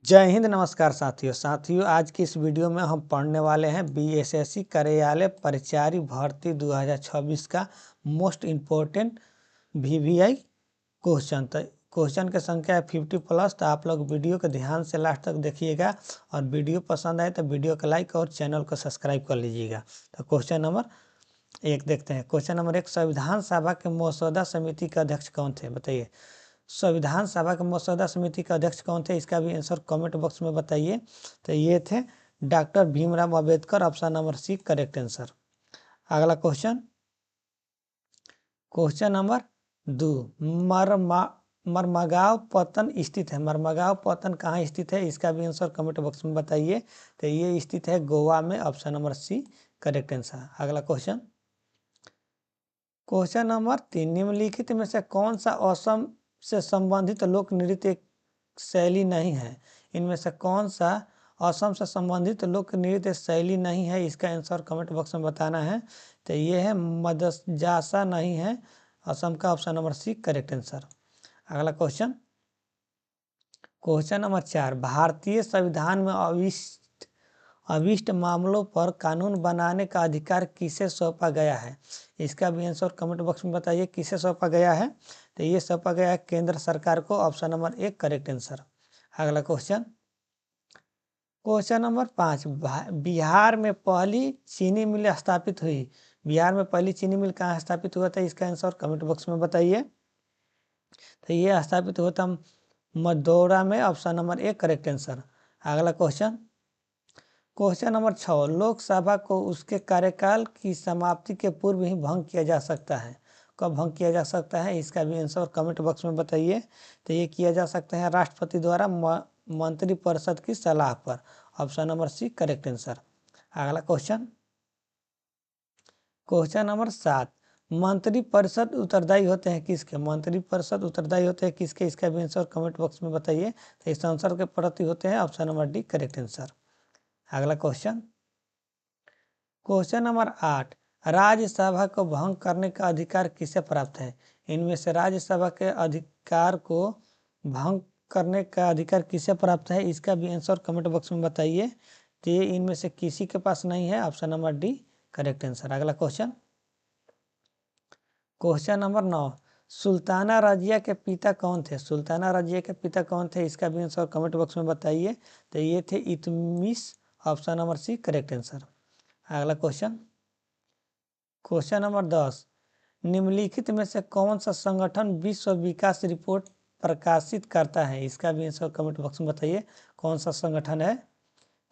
जय हिंद। नमस्कार साथियों आज की इस वीडियो में हम पढ़ने वाले हैं बीएसएससी कार्यालय परिचारी भर्ती 2026 का मोस्ट इम्पोर्टेंट वीवीआई क्वेश्चन। तो क्वेश्चन की संख्या है 50+। तो आप लोग वीडियो को ध्यान से लास्ट तक देखिएगा और वीडियो पसंद आए तो वीडियो को लाइक और चैनल को सब्सक्राइब कर लीजिएगा। तो क्वेश्चन नंबर 1 देखते हैं। क्वेश्चन नंबर 1, संविधान सभा के मसौदा समिति के अध्यक्ष कौन थे? बताइए। संविधान सभा के मसौदा समिति के अध्यक्ष कौन थे? इसका भी आंसर कमेंट बॉक्स में बताइए। तो ये थे doctor Bhimrao Ambedkar. Option number C correct answer. अगला क्वेश्चन नंबर 2, मरमगांव पत्तन स्थित है। मरमगांव पत्तन कहाँ स्थित है? इसका भी आंसर कमेंट बॉक्स में बताइए। तो ये स्थित है गोवा में। Option number C correct answer. अगला क्वेश्चन नंबर 3, निम्नलिखित में से कौन सा असम से संबंधित लोक नृत्य शैली नहीं है? इनमें से कौन सा असम से संबंधित लोक नृत्य शैली नहीं है? इसका आंसर कमेंट बॉक्स में बताना है। तो ये है मदरसा नहीं है असम का। Option number C correct answer. अगला क्वेश्चन नंबर 4, भारतीय संविधान में अविष्ट मामलों पर कानून बनाने का अधिकार किसे सौंपा गया है? इसका भी आंसर कमेंट बॉक्स में बताइए। किसे सौंपा गया है? तो ये सौंपा गया है केंद्र सरकार को। Option number 1 correct answer. अगला क्वेश्चन नंबर 5, बिहार में पहली चीनी मिल स्थापित हुई। बिहार में पहली चीनी मिल कहाँ स्थापित हुआ था? इसका आंसर कमेंट बॉक्स में बताइए। तो ये स्थापित हुआ था मदौरा में। Option number 1 correct answer. अगला क्वेश्चन नंबर 6, लोकसभा को उसके कार्यकाल की समाप्ति के पूर्व ही भंग किया जा सकता है। कब भंग किया जा सकता है? इसका भी आंसर कमेंट बॉक्स में बताइए। तो ये किया जा सकता है राष्ट्रपति द्वारा मंत्रिपरिषद की सलाह पर। Option number C correct answer. अगला क्वेश्चन नंबर 7, मंत्रिपरिषद उत्तरदायी होते हैं किसके? मंत्रिपरिषद उत्तरदायी होते हैं किसके? इसका भी आंसर कमेंट बॉक्स में बताइए। तो इस आंसर के प्रति होते हैं option number D correct answer. अगला क्वेश्चन नंबर 8, राज्यसभा को भंग करने का अधिकार किसे प्राप्त है? इनमें से राज्यसभा के अधिकार को भंग करने का अधिकार किसे प्राप्त है? इसका भी आंसर कमेंट बॉक्स में बताइए। तो ये इनमें से किसी के पास नहीं है। Option number D correct answer. अगला क्वेश्चन नंबर 9, सुल्ताना रजिया के पिता कौन थे? सुल्ताना रजिया के पिता कौन थे? इसका भी आंसर कमेंट बॉक्स में बताइए। तो ये थे Iltutmish. Option number C correct answer. अगला क्वेश्चन नंबर 10, निम्नलिखित में से कौन सा संगठन विश्व विकास रिपोर्ट प्रकाशित करता है? इसका भी आंसर कमेंट बॉक्स में बताइए। कौन सा संगठन है?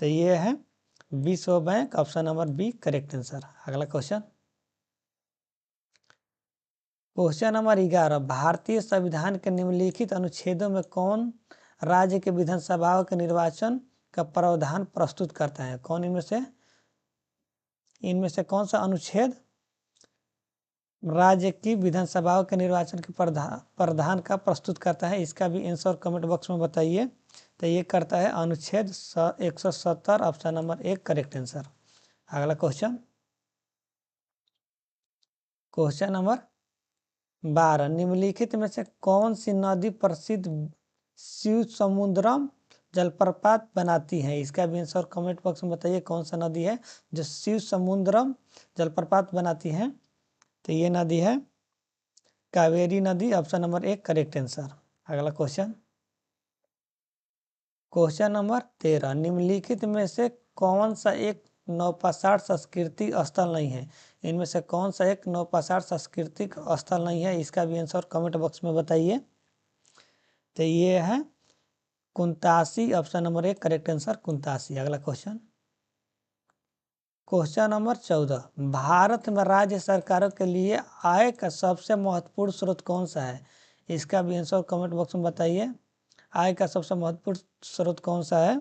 तो ये है विश्व bank. Option number B correct answer. अगला क्वेश्चन नंबर 11, भारतीय संविधान के निम्नलिखित अनुच्छेदों में कौन राज्य के विधानसभाओं के निर्वाचन का प्रावधान प्रस्तुत करता है? कौन इनमें से कौन सा अनुच्छेद राज्य की विधानसभाओं के निर्वाचन के प्रावधान का प्रस्तुत करता है? इसका भी आंसर कमेंट बॉक्स में बताइए। तो ये करता है अनुच्छेद 170। Option number 1 correct answer. अगला क्वेश्चन नंबर 12, निम्नलिखित में से कौन सी नदी प्रसिद्ध शिव समुद्रम जलप्रपात बनाती है? इसका भी आंसर कमेंट बॉक्स में बताइए। कौन सा नदी है जो शिव समुद्रम जलप्रपात बनाती है? तो ये नदी है कावेरी नदी। Option number 1 correct answer. अगला क्वेश्चन नंबर 13, निम्नलिखित में से कौन सा एक नौपाषाण सांस्कृतिक स्थल नहीं है? इनमें से कौन सा एक नौपाषाण सांस्कृतिक स्थल नहीं है? इसका भी आंसर कमेंट बॉक्स में बताइए। तो ये है Kuntasi. Option number 1 correct answer Kuntasi. अगला क्वेश्चन नंबर 14, भारत में राज्य सरकारों के लिए आय का सबसे महत्वपूर्ण स्रोत कौन सा है? इसका भी आंसर कमेंट बॉक्स में बताइए। आय का सबसे महत्वपूर्ण स्रोत कौन सा है?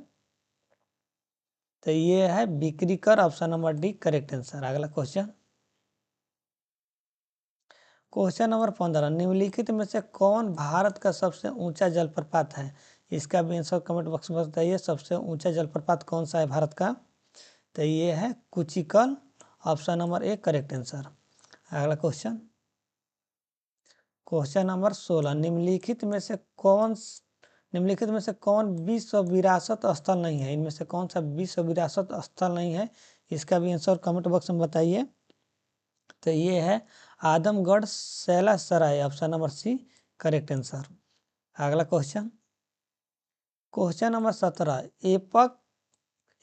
तो ये है बिक्री कर। Option number D correct answer. अगला क्वेश्चन नंबर 15, निम्नलिखित में से कौन भारत का सबसे ऊंचा जलप्रपात है? इसका भी आंसर कमेंट बॉक्स में बताइए। सबसे ऊंचा जलप्रपात कौन सा है भारत का? तो ये है कुचिकल। Option number 1 correct answer. अगला क्वेश्चन नंबर 16, निम्नलिखित में से कौन निम्नलिखित में से कौन विश्व विरासत स्थल नहीं है? इनमें से कौन सा विश्व विरासत स्थल नहीं है? इसका भी आंसर कमेंट बॉक्स में बताइए। तो ये है आदमगढ़ सैला सराय, option number C correct answer. अगला question, question number 17, APEC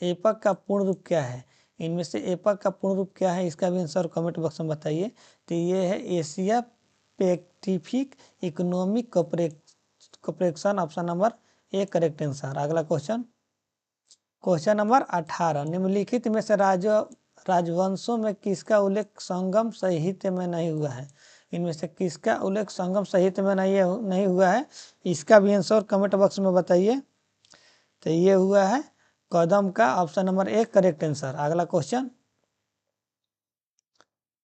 APEC का पूर्ण रूप क्या है? इनमें से एपक का पूर्ण रूप क्या है? इसका भी आंसर कमेंट बॉक्स में बताइए। तो ये है Asia Pacific economic cooperation, option number A correct answer. अगला क्वेश्चन, क्वेश्चन नंबर 18, निम्नलिखित में से राजवंशों में किसका उल्लेख संगम साहित्य में नहीं हुआ है? इनमें से किसका उल्लेख संगम साहित्य में नहीं हुआ है? इसका भी आंसर कमेंट बॉक्स में बताइए। तो ये हुआ है कदम का, option number A correct answer. अगला क्वेश्चन,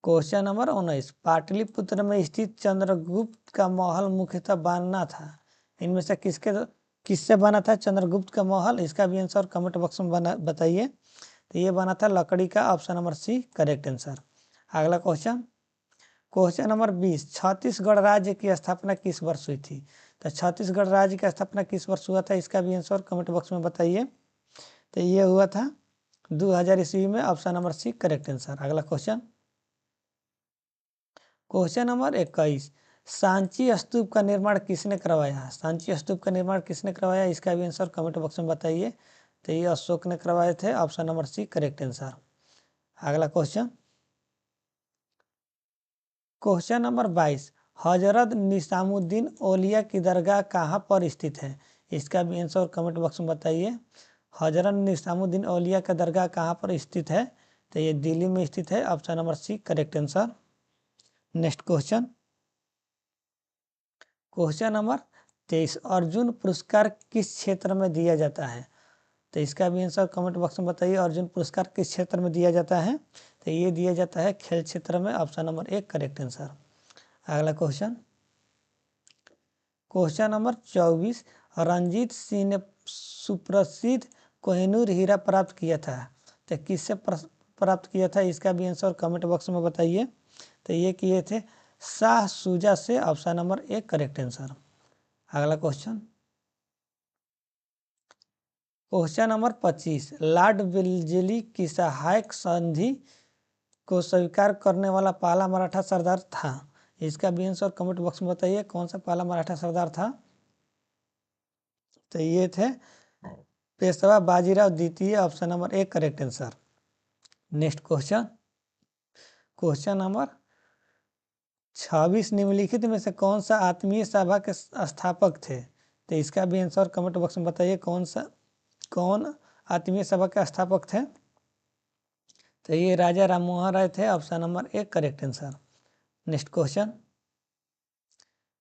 क्वेश्चन नंबर 19, पाटलिपुत्र में स्थित चंद्रगुप्त का महल मुख्यतः बना था? इनमें से किससे बना था चंद्रगुप्त का महल? इसका भी आंसर कमेंट बॉक्स में बताइए। तो ये बना था लकड़ी का, option number C correct answer. अगला क्वेश्चन, क्वेश्चन नंबर 20, छत्तीसगढ़ राज्य की स्थापना किस वर्ष हुई थी? तो छत्तीसगढ़ राज्य की स्थापना किस वर्ष हुआ था? इसका भी आंसर कमेंट बॉक्स में बताइए। तो ये हुआ था 2000 ईस्वी में, option number C correct answer. अगला क्वेश्चन, क्वेश्चन नंबर 21, सांची स्तूप का निर्माण किसने करवाया? सांची स्तूप का निर्माण किसने करवाया? इसका भी आंसर कमेंट बॉक्स में बताइए। तो ये अशोक ने करवाए थे, option number C correct answer. अगला question, question number 22, Hazrat Nizamuddin औलिया की दरगाह कहाँ पर स्थित है? इसका भी आंसर कमेंट बॉक्स में बताइए। हजरत निजामुद्दीन औलिया का दरगाह कहाँ पर स्थित है? तो ये दिल्ली में स्थित है, option number C correct answer. Next question, question number 23, Arjun पुरस्कार किस क्षेत्र में दिया जाता है? तो इसका भी आंसर कमेंट बॉक्स में बताइए। अर्जुन पुरस्कार किस क्षेत्र में दिया जाता है? तो ये दिया जाता है खेल क्षेत्र में, ऑप्शन नंबर एक करेक्ट आंसर। अगला question, question number 24, Ranjit Singh ने सुप्रसिद्ध कोहिनूर हीरा प्राप्त किया था? तो किससे प्राप्त किया था? इसका भी आंसर कमेंट बॉक्स में बताइए। तो ये किए थे शाह शुजा से, ऑप्शन नंबर एक करेक्ट आंसर। अगला क्वेश्चन, क्वेश्चन नंबर 25, लॉर्ड वेल्लेस्ली की सहायक संधि को स्वीकार करने वाला पहला मराठा सरदार था? इसका भी आंसर कमेंट बॉक्स में बताइए, कौन सा पहला मराठा सरदार था? तो ये थे पेशवा बाजीराव द्वितीय, ऑप्शन नंबर एक correct answer. Next question, question number 26, निम्नलिखित में से कौन सा आत्मीय सभा के स्थापक थे? तो इसका भी आंसर कमेंट बॉक्स में बताइए, कौन आत्मीय सभा के स्थापक थे? तो ये राजा राम मोहन राय थे, ऑप्शन नंबर एक correct answer. Next question,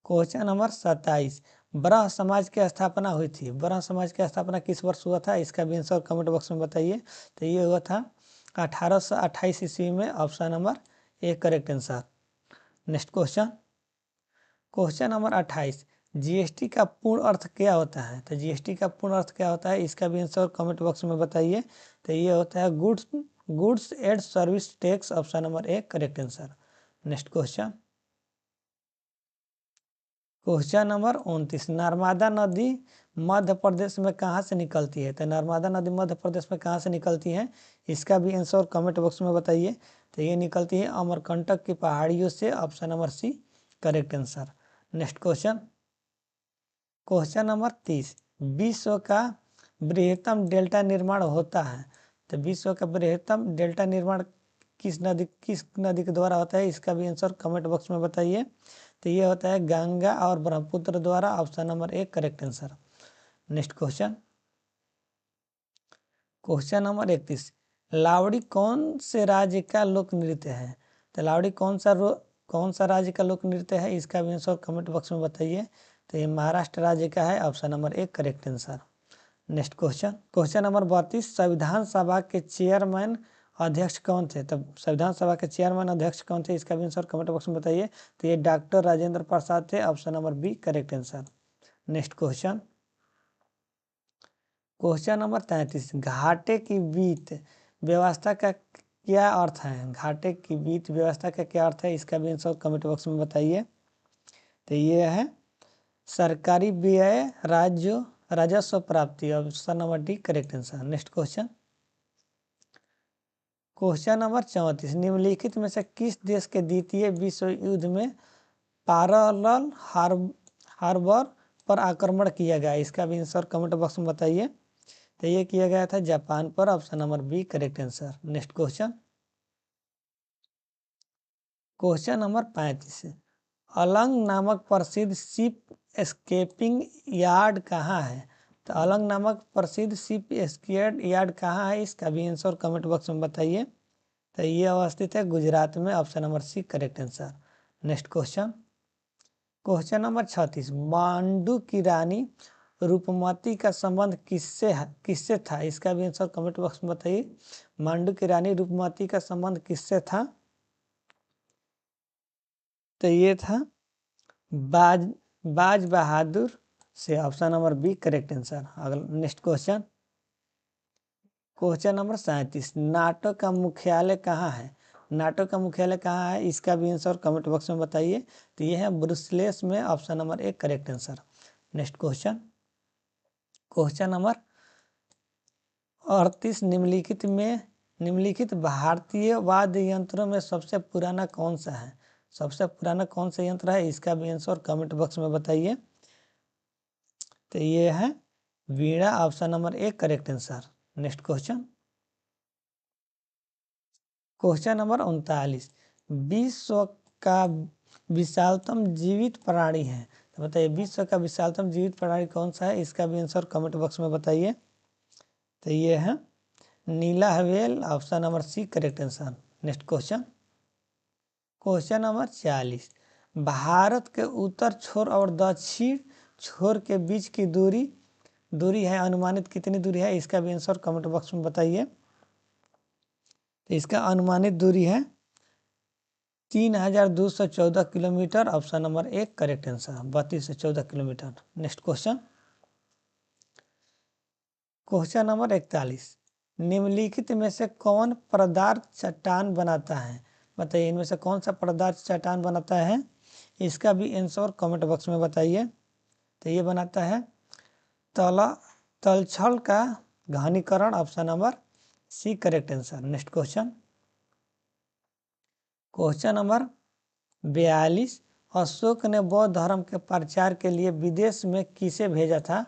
question number 27, ब्रह्म समाज की स्थापना हुई थी? ब्रह्म समाज की स्थापना किस वर्ष हुआ था? इसका भी आंसर कमेंट बॉक्स में बताइए। तो ये हुआ था 1828 ईस्वी में, ऑप्शन नंबर एक correct answer. Next question, question number 28, GST का पूर्ण अर्थ क्या होता है? तो जीएसटी का पूर्ण अर्थ क्या होता है? इसका भी आंसर कमेंट बॉक्स में बताइए। तो ये होता है goods and service tax, option number एक correct answer. Next question, question number 29, Narmada नदी मध्य प्रदेश में कहाँ से निकलती है? तो नर्मदा नदी मध्य प्रदेश में कहाँ से निकलती है? इसका भी आंसर कमेंट बॉक्स में बताइए। तो ये निकलती है अमरकंटक की पहाड़ियों से, option number C correct answer. Next question, question number 30, विश्व का बृहत्तम डेल्टा निर्माण होता है? तो विश्व का बृहत्तम डेल्टा निर्माण किस नदी के द्वारा होता है? इसका भी आंसर कमेंट बॉक्स में बताइए। तो ये होता है गंगा और ब्रह्मपुत्र द्वारा, ऑप्शन नंबर एक correct answer. Next question, question number 31, लावड़ी कौन से राज्य का लोक नृत्य है? तो लावड़ी कौन सा राज्य का लोक नृत्य है? इसका भी आंसर कमेंट बॉक्स में बताइए। तो ये महाराष्ट्र राज्य का है, ऑप्शन नंबर एक correct answer. Next question, question number 32, संविधान सभा के चेयरमैन अध्यक्ष कौन थे? तब संविधान सभा के चेयरमैन अध्यक्ष कौन थे? इसका भी आंसर कमेंट बॉक्स में बताइए। तो ये डॉक्टर राजेंद्र प्रसाद थे, option number B correct answer. Next question, question number 33, घाटे की वित्त व्यवस्था का क्या अर्थ है? घाटे की वित्त व्यवस्था का क्या अर्थ है? इसका भी आंसर कमेंट बॉक्स में बताइए। तो ये है सरकारी व्यय राजस्व प्राप्ति, option number D correct answer. Next question, question number 34, निम्नलिखित में से किस देश के द्वितीय विश्व युद्ध में पार्ल हार्बर पर आक्रमण किया गया? इसका भी आंसर कमेंट बॉक्स में बताइए। तो ये किया गया था जापान पर, option number B correct answer. Next question, question number 35, अलंग नामक प्रसिद्ध शिप एस्केपिंग यार्ड कहाँ है? तो अलंग नामक प्रसिद्ध शिप एस्केप यार्ड कहाँ है? इसका भी आंसर कमेंट बॉक्स में बताइए। तो ये अवस्थित है गुजरात में, option number C correct answer. Next question, question number 36, Mandu की रानी रूपमती का संबंध किससे था? इसका भी आंसर कमेंट बॉक्स में बताइए। मांडू की रानी रूपमती का संबंध किससे था? तो ये था बाज बहादुर से, option number B correct answer. अगला next question, question number 37, NATO का मुख्यालय कहाँ है? नाटो का मुख्यालय कहाँ है? इसका भी आंसर कमेंट बॉक्स में बताइए। तो ये है ब्रुसेल्स में, option number A correct answer. Next question, question number 38, निम्नलिखित भारतीय वाद्य यंत्रों में सबसे पुराना कौन सा है? सबसे पुराना कौन सा यंत्र है? इसका भी आंसर कमेंट बॉक्स में बताइए। तो ये है veena, option number A correct answer. Next question, question number 39, विश्व का विशालतम जीवित प्राणी है? तो बताइए विश्व का विशालतम जीवित प्राणी कौन सा है? इसका भी आंसर कमेंट बॉक्स में बताइए। तो ये है नीला whale, option number C correct answer. Next question, question number 40, Bharat के उत्तर छोर और दक्षिण छोर के बीच की दूरी है अनुमानित कितनी दूरी है? इसका भी आंसर कमेंट बॉक्स में बताइए। तो इसका अनुमानित दूरी है 3214 किलोमीटर, ऑप्शन नंबर एक करेक्ट आंसर। 32 से 14 kilometre. Next question, question number 41, निम्नलिखित में से कौन पदार्थ चट्टान बनाता है? बताइए इनमें से कौन सा पदार्थ चट्टान बनाता है? इसका भी आंसर कमेंट बॉक्स में बताइए। तो ये बनाता है तलछल का घनीकरण, option number C correct answer. Next question, question number 42, Ashok ने बौद्ध धर्म के प्रचार के लिए विदेश में किसे भेजा था?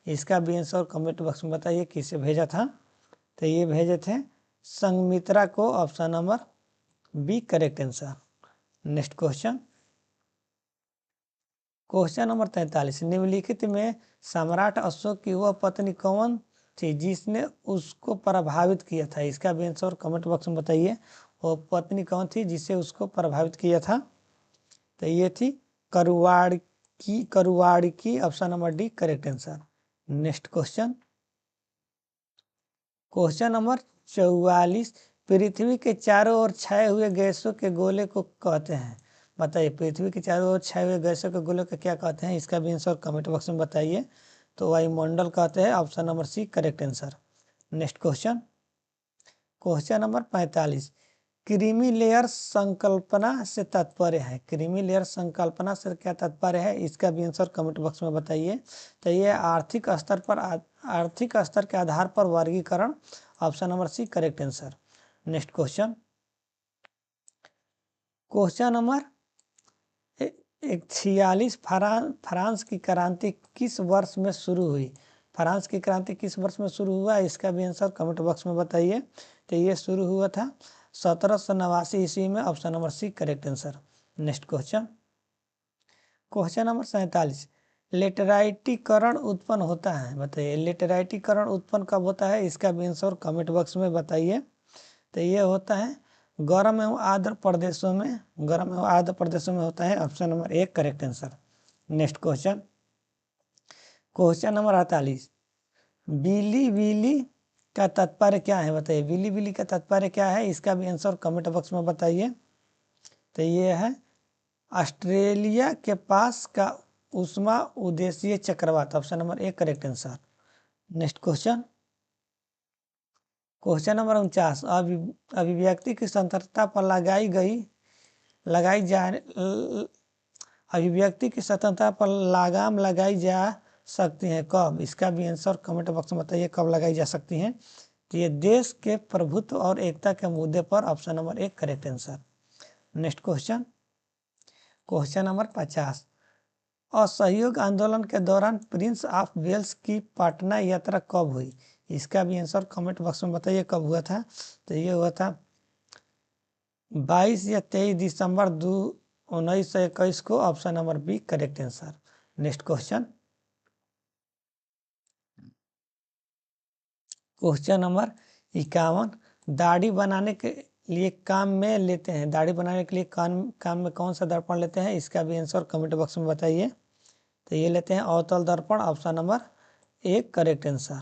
इसका भी आंसर कमेंट बॉक्स में बताइए किसे भेजा था। तो ये भेजे थे संघमित्रा को, option number B correct answer. Next question, question number 43, निम्नलिखित में सम्राट अशोक की वह पत्नी कौन थी जिसने उसको प्रभावित किया था? इसका भी आंसर कमेंट बॉक्स में बताइए। वो पत्नी कौन थी जिससे उसको प्रभावित किया था? तो ये थी करुवाड़ की, option number D correct answer. Next question, question number 44, पृथ्वी के चारों ओर छाए हुए गैसों के गोले को कहते हैं? बताइए पृथ्वी के चारों ओर छाए हुए गैसों के गोले को क्या कहते हैं? इसका भी आंसर कमेंट बॉक्स में बताइए। तो वायुमंडल कहते हैं, option number C correct answer. Next question, question number 45, creamy layer संकल्पना से तात्पर्य है? क्रीमी लेयर संकल्पना से क्या तात्पर्य है? इसका भी आंसर कमेंट बॉक्स में बताइए। तो ये आर्थिक स्तर के आधार पर वर्गीकरण, option number C correct answer. Next question, question number 46, France की क्रांति किस वर्ष में शुरू हुई? फ्रांस की क्रांति किस वर्ष में शुरू हुआ? इसका भी आंसर कमेंट बॉक्स में बताइए। तो ये शुरू हुआ था 1789 ईस्वी में, option number C correct answer. Next question, question number 47, लेटराइटीकरण उत्पन्न होता है? बताइए लेटराइटीकरण उत्पन्न कब होता है? इसका भी आंसर कमेंट बॉक्स में बताइए। तो ये होता है गर्म एवं आर्द्र प्रदेशों में होता है, ऑप्शन नंबर एक correct answer. Next question, question number 48, बिली बिली का तात्पर्य क्या है? बताइए बिली बिली का तात्पर्य क्या है? इसका भी आंसर कमेंट बॉक्स में बताइए। तो ये है ऑस्ट्रेलिया के पास का उष्मा उदेशीय चक्रवात, ऑप्शन नंबर एक correct answer. Next question, question number 49, अभिव्यक्ति की स्वतंत्रता पर अभिव्यक्ति की स्वतंत्रता पर लगाम लगाई जा सकती हैं। कब? इसका भी आंसर कमेंट बॉक्स में बताइए कब लगाई जा सकती हैं। तो ये देश के प्रभुत्व और एकता के मुद्दे पर option number 1 correct answer. Next question, question number 50। असहयोग आंदोलन के दौरान प्रिंस ऑफ वेल्स की पटना यात्रा कब हुई? इसका भी आंसर कमेंट बॉक्स में बताइए कब हुआ था। तो ये हुआ था 22 या 23 दिसंबर 1921 को। Option number B correct answer. Next question, question number 51। दाढ़ी बनाने के लिए काम में लेते हैं, दाढ़ी बनाने के लिए काम में कौन सा दर्पण लेते हैं? इसका भी आंसर कमेंट बॉक्स में बताइए। तो ये लेते हैं अवतल दर्पण। Option number 1 correct answer.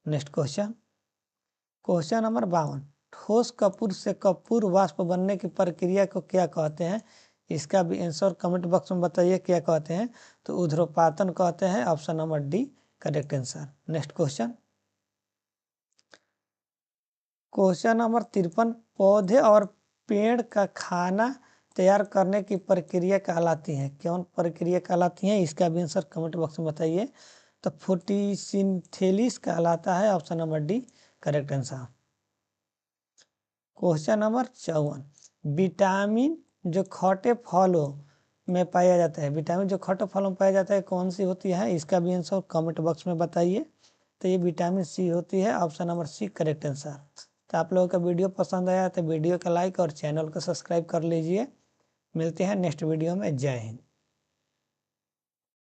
Next question, question number 52। ठोस कपूर से कपूर वाष्प बनने की प्रक्रिया को क्या कहते हैं? इसका भी आंसर कमेंट बॉक्स में बताइए क्या कहते हैं। तो ऊर्ध्वपातन कहते हैं। Option number D correct answer. Next question, question number 53। पौधे और पेड़ का खाना तैयार करने की प्रक्रिया कहलाती है, कौन प्रक्रिया कहलाती है? इसका भी आंसर कमेंट बॉक्स में बताइए। तो फोटोसिंथेसिस कहलाता है। Option number D correct answer. Question number 54। Vitamin जो खट्टे फलों में पाया जाता है, विटामिन जो खट्टे फलों में पाया जाता है कौन सी होती है? इसका भी आंसर कमेंट बॉक्स में बताइए। तो ये विटामिन सी होती है। Option number C correct answer. तो आप लोगों का वीडियो पसंद आया तो वीडियो का लाइक और चैनल को सब्सक्राइब कर लीजिए। मिलते हैं नेक्स्ट वीडियो में। जय हिंद।